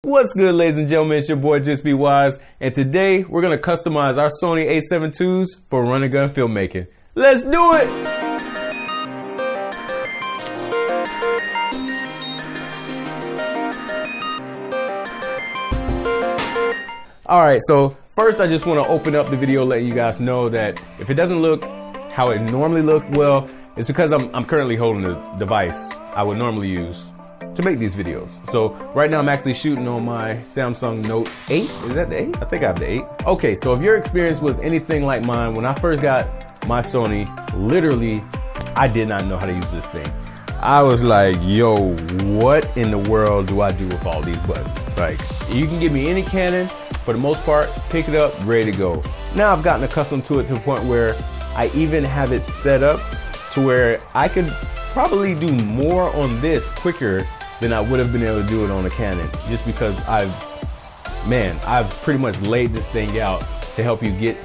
What's good, ladies and gentlemen? It's your boy JustBWise, and today we're gonna customize our Sony A7ii's for run and gun filmmaking. Let's do it! All right, so first I just want to open up the video, let you guys know that if it doesn't look how it normally looks, well, it's because I'm currently holding the device I would normally use to make these videos. So right now I'm actually shooting on my Samsung Note 8. Is that the 8? I think I have the 8. Okay, so if your experience was anything like mine, when I first got my Sony, literally, I did not know how to use this thing. I was like, yo, what in the world do I do with all these buttons? Like, you can give me any Canon, for the most part, pick it up, ready to go. Now I've gotten accustomed to it to the point where I even have it set up to where I could probably do more on this quicker than I would have been able to do it on a Canon, just because I've pretty much laid this thing out to help you get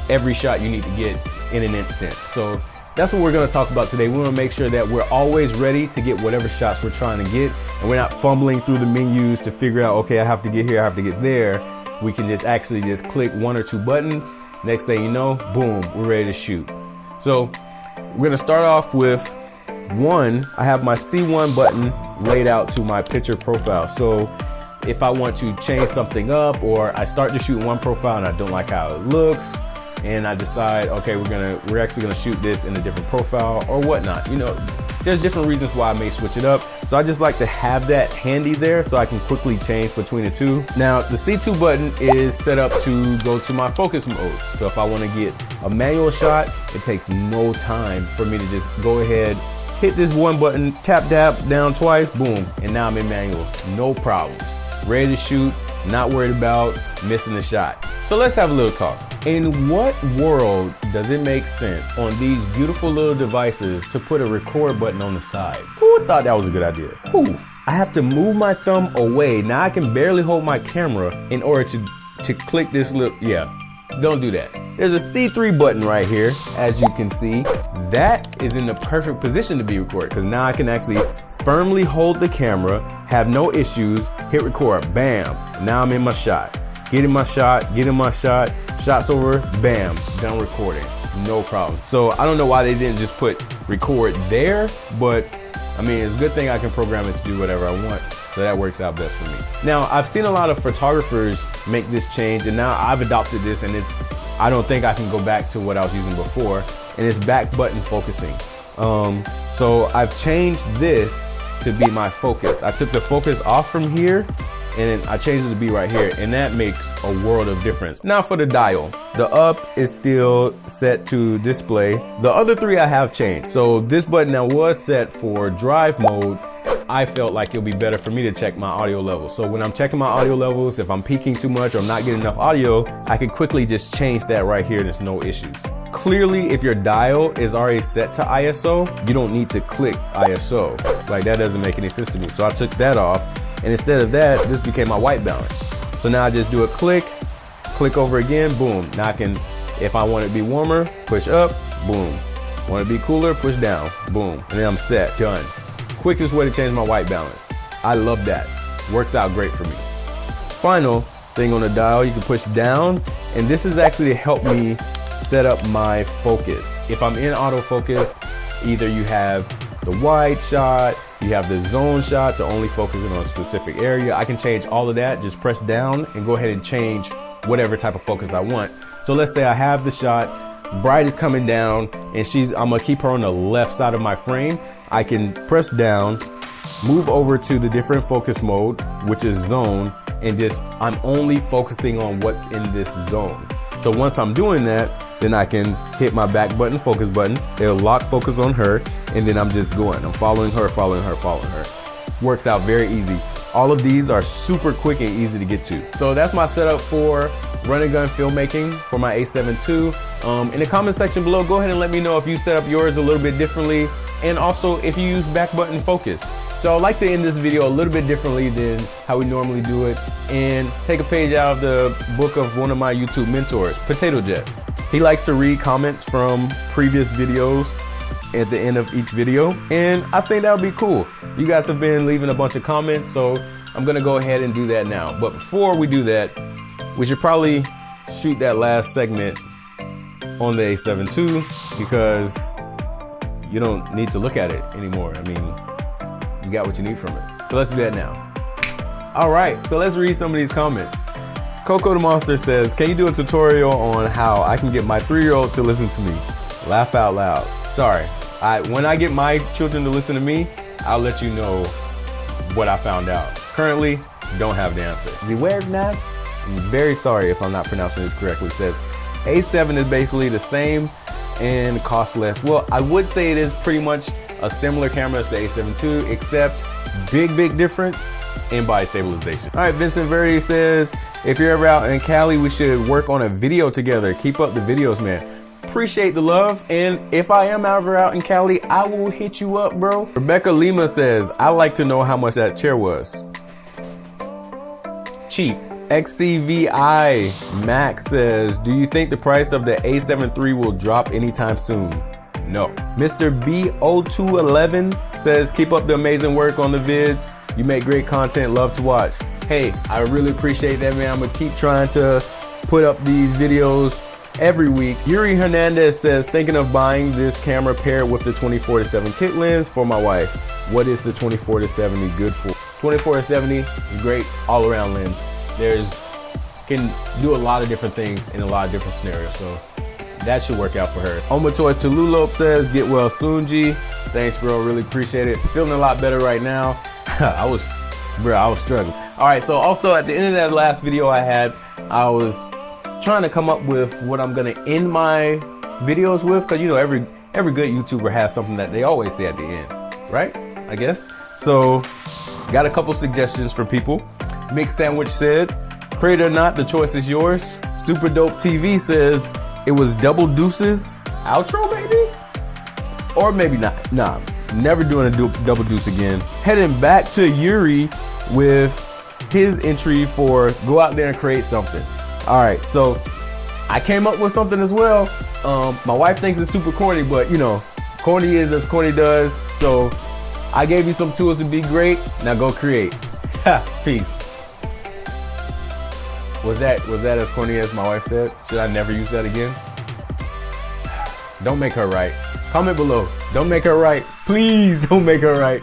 every shot you need to get in an instant. So that's what we're gonna talk about today. We wanna make sure that we're always ready to get whatever shots we're trying to get, and we're not fumbling through the menus to figure out, okay, I have to get here, I have to get there. We can just actually just click one or two buttons. Next thing you know, boom, we're ready to shoot. So we're gonna start off with one. I have my C1 button laid out to my picture profile. So if I want to change something up, or I start to shoot one profile and I don't like how it looks, and I decide, okay, we're actually gonna shoot this in a different profile or whatnot. You know, there's different reasons why I may switch it up. So I just like to have that handy there so I can quickly change between the two. Now the C2 button is set up to go to my focus mode. So if I wanna get a manual shot, it takes no time for me to just go ahead, hit this one button, tap down twice, boom, and now I'm in manual. No problems. Ready to shoot, not worried about missing the shot. So let's have a little talk. In what world does it make sense on these beautiful little devices to put a record button on the side? Who thought that was a good idea? Who? I have to move my thumb away. Now I can barely hold my camera in order to click this little, yeah. Don't do that. There's a C3 button right here, as you can see. That is in the perfect position to be recorded, because now I can actually firmly hold the camera, have no issues, hit record, bam. Now I'm in my shot. Get in my shot, shot's over, bam, done recording, no problem. So I don't know why they didn't just put record there, but I mean, it's a good thing I can program it to do whatever I want. So that works out best for me. Now, I've seen a lot of photographers make this change, and now I've adopted this, and I don't think I can go back to what I was using before, and it's back button focusing. So I've changed this to be my focus. I took the focus off from here, and I changed it to be right here, and that makes a world of difference. Now for the dial, the up is still set to display. The other three I have changed. So this button that was set for drive mode, I felt like it'll be better for me to check my audio levels. So when I'm checking my audio levels, if I'm peaking too much or I'm not getting enough audio, I can quickly just change that right here. There's no issues. Clearly, if your dial is already set to ISO, you don't need to click ISO. Like, that doesn't make any sense to me. So I took that off, and instead of that, this became my white balance. So now I just do a click over again, boom. Now I can, if I want it to be warmer, push up, boom. Want it to be cooler, push down, boom. And then I'm set, done. Quickest way to change my white balance. I love that. Works out great for me. Final thing on the dial, you can push down, and this is actually to help me set up my focus. If I'm in autofocus, either you have the wide shot, you have the zone shot to only focusing on a specific area. I can change all of that, just press down and go ahead and change whatever type of focus I want. So let's say I have the shot, Bride is coming down, and I'm gonna keep her on the left side of my frame. I can press down, move over to the different focus mode, which is zone, and I'm only focusing on what's in this zone. So once I'm doing that, then I can hit my back button, focus button. It'll lock focus on her, and then I'm just going. I'm following her. Works out very easy. All of these are super quick and easy to get to. So that's my setup for run and gun filmmaking for my A7 II. In the comment section below, go ahead and let me know if you set up yours a little bit differently, and also if you use back button focus. So I'd like to end this video a little bit differently than how we normally do it, and take a page out of the book of one of my YouTube mentors, Potato Jet. He likes to read comments from previous videos at the end of each video, and I think that would be cool. You guys have been leaving a bunch of comments, so I'm gonna go ahead and do that now. But before we do that, we should probably shoot that last segment on the A7 II because you don't need to look at it anymore. I mean, you got what you need from it. So let's do that now. All right, so let's read some of these comments. Coco the Monster says, can you do a tutorial on how I can get my 3-year-old to listen to me? Laugh out loud. Sorry, when I get my children to listen to me, I'll let you know what I found out. Currently, don't have the answer. JustBWise, I'm very sorry if I'm not pronouncing this correctly, says, A7 is basically the same and costs less. Well, I would say it is pretty much a similar camera as the A7 II, except big difference in body stabilization. All right, Vincent Verdi says, if you're ever out in Cali, we should work on a video together. Keep up the videos, man. Appreciate the love, and if I am ever out in Cali, I will hit you up, bro. Rebecca Lima says, I'd like to know how much that chair was. Cheap. XCVI Max says, do you think the price of the A7 III will drop anytime soon? No. Mr. B0211 says, keep up the amazing work on the vids. You make great content, love to watch. Hey, I really appreciate that, man. I'm gonna keep trying to put up these videos every week. Yuri Hernandez says, thinking of buying this camera paired with the 24-7 kit lens for my wife. What is the 24-70 good for? 24-70 is great all-around lens. Can do a lot of different things in a lot of different scenarios, so that should work out for her. Omatoy Tululop says, get well soon, G. Thanks, bro, really appreciate it. Feeling a lot better right now. I was struggling. All right, so also at the end of that last video I had, I was trying to come up with what I'm gonna end my videos with, because you know every good YouTuber has something that they always say at the end, right? I guess. So got a couple suggestions for people. Mixed Sandwich said, create or not, the choice is yours. Super Dope TV says, it was double deuces outro, maybe? Or maybe not. Nah, never doing a double deuce again. Heading back to Yuri with his entry for go out there and create something. All right, so I came up with something as well. My wife thinks it's super corny, but you know, corny is as corny does. So I gave you some tools to be great. Now go create. Peace. Was that as corny as my wife said? Should I never use that again? Don't make her right. Comment below. Don't make her right. Please don't make her right.